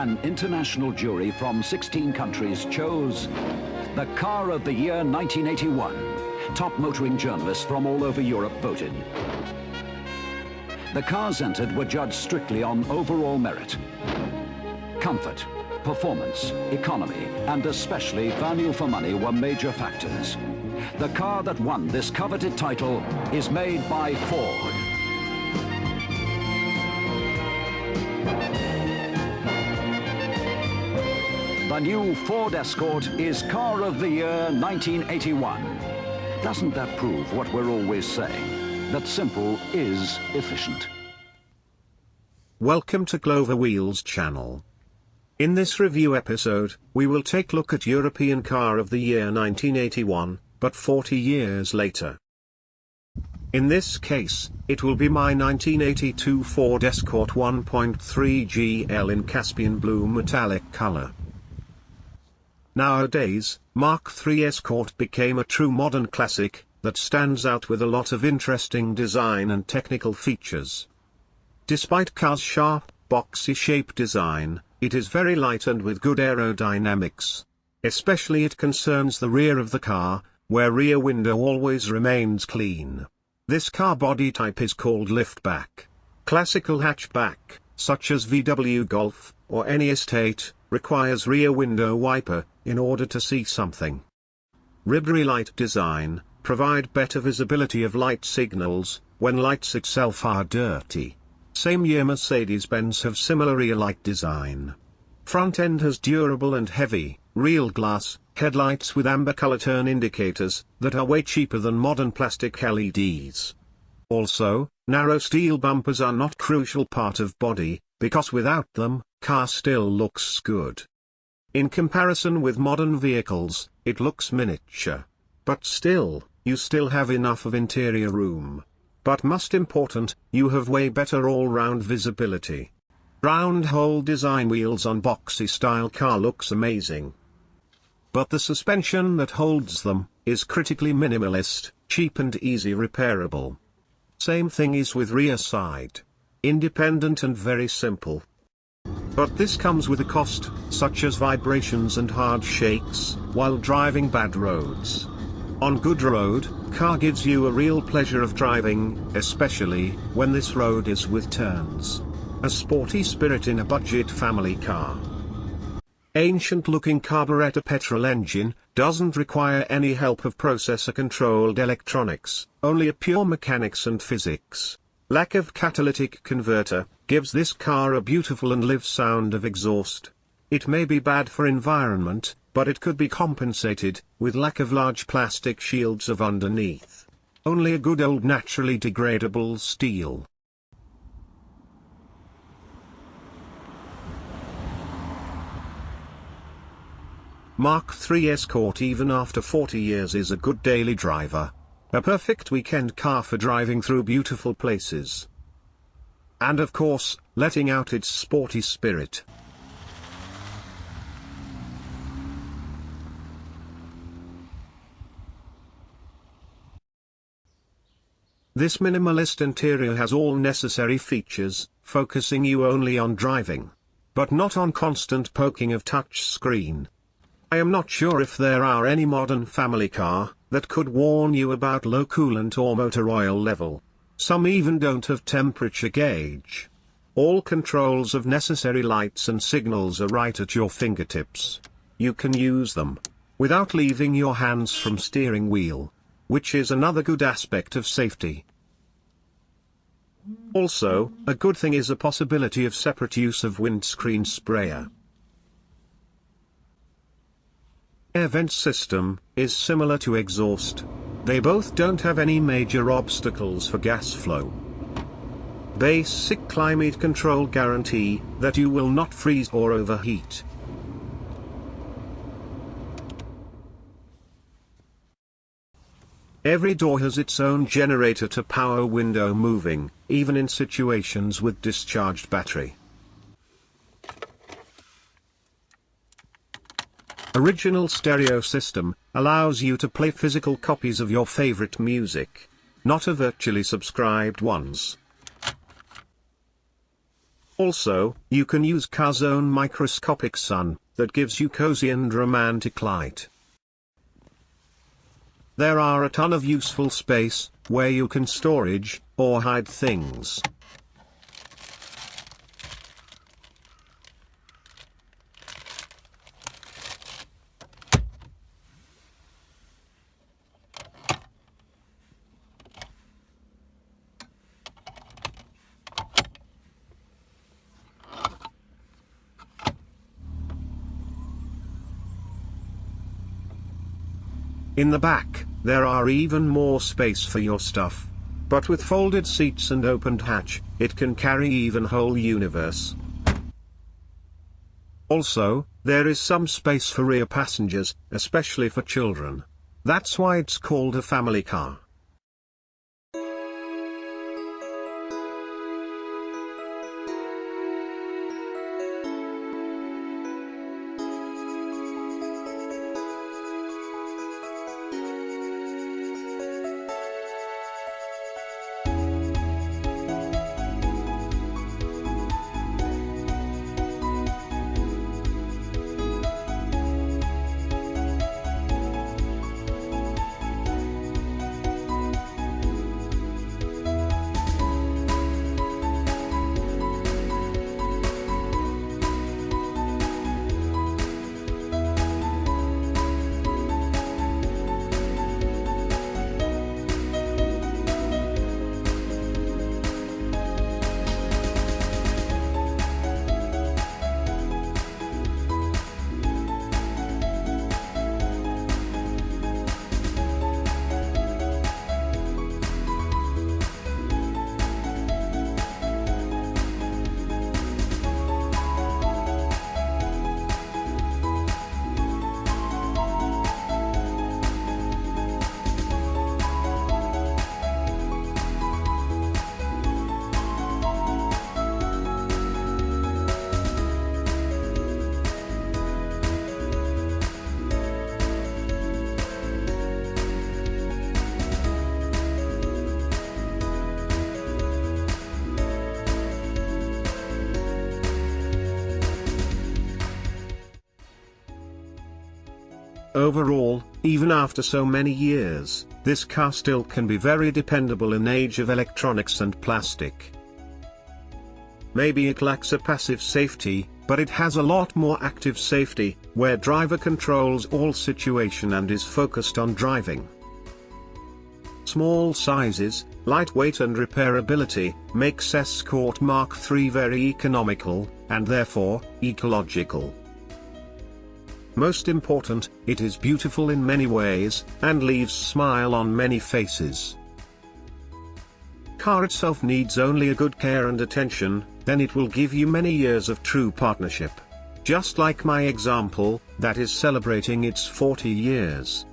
An international jury from 16 countries chose the Car of the Year 1981. Top motoring journalists from all over Europe voted. The cars entered were judged strictly on overall merit. Comfort, performance, economy, and especially value for money were major factors. The car that won this coveted title is made by Ford. The new Ford Escort is Car of the Year 1981. Doesn't that prove what we're always saying? That simple is efficient. Welcome to Clover Wheels channel. In this review episode, we will take a look at European Car of the Year 1981, but 40 years later. In this case, it will be my 1982 Ford Escort 1.3 GL in Caspian blue metallic color. Nowadays, Mark III Escort became a true modern classic that stands out with a lot of interesting design and technical features. Despite car's sharp, boxy-shaped design, it is very light and with good aerodynamics. Especially it concerns the rear of the car, where rear window always remains clean. This car body type is called liftback. Classical hatchback, such as VW Golf, or any estate, requires rear window wiper, in order to see something. Ribbery light design, provide better visibility of light signals, when lights itself are dirty. Same year Mercedes-Benz have similar rear light design. Front end has durable and heavy, real glass, headlights with amber color turn indicators, that are way cheaper than modern plastic LEDs. Also, narrow steel bumpers are not crucial part of body, because without them, car still looks good. In comparison with modern vehicles, it looks miniature. But still, you still have enough of interior room. But most important, you have way better all-round visibility. Round hole design wheels on boxy style car looks amazing. But the suspension that holds them, is critically minimalist, cheap and easy repairable. Same thing is with rear side. Independent and very simple. But this comes with a cost, such as vibrations and hard shakes, while driving bad roads. On good road, car gives you a real pleasure of driving, especially when this road is with turns. A sporty spirit in a budget family car. Ancient looking carburetor petrol engine, doesn't require any help of processor controlled electronics, only a pure mechanics and physics. Lack of catalytic converter, gives this car a beautiful and live sound of exhaust. It may be bad for environment, but it could be compensated, with lack of large plastic shields of underneath. Only a good old naturally degradable steel. Mark III Escort even after 40 years is a good daily driver. A perfect weekend car for driving through beautiful places. And of course, letting out its sporty spirit. This minimalist interior has all necessary features, focusing you only on driving. But not on constant poking of touch screen. I am not sure if there are any modern family car that could warn you about low coolant or motor oil level. Some even don't have temperature gauge. All controls of necessary lights and signals are right at your fingertips. You can use them without leaving your hands from steering wheel, which is another good aspect of safety. Also, a good thing is a possibility of separate use of windscreen sprayer. Air vent system is similar to exhaust. They both don't have any major obstacles for gas flow. Basic climate control guarantee that you will not freeze or overheat. Every door has its own generator to power window moving, even in situations with discharged battery. Original stereo system allows you to play physical copies of your favorite music, not a virtually subscribed ones. Also, you can use car's own microscopic sun, that gives you cozy and romantic light. There are a ton of useful space, where you can storage, or hide things. In the back, there are even more space for your stuff. But with folded seats and opened hatch, it can carry even whole universe. Also, there is some space for rear passengers, especially for children. That's why it's called a family car. Overall, even after so many years, this car still can be very dependable in age of electronics and plastic. Maybe it lacks a passive safety, but it has a lot more active safety, where driver controls all situation and is focused on driving. Small sizes, lightweight and repairability, makes Escort Mark III very economical, and therefore, ecological. Most important, it is beautiful in many ways, and leaves smile on many faces. Car itself needs only a good care and attention, then it will give you many years of true partnership. Just like my example, that is celebrating its 40 years.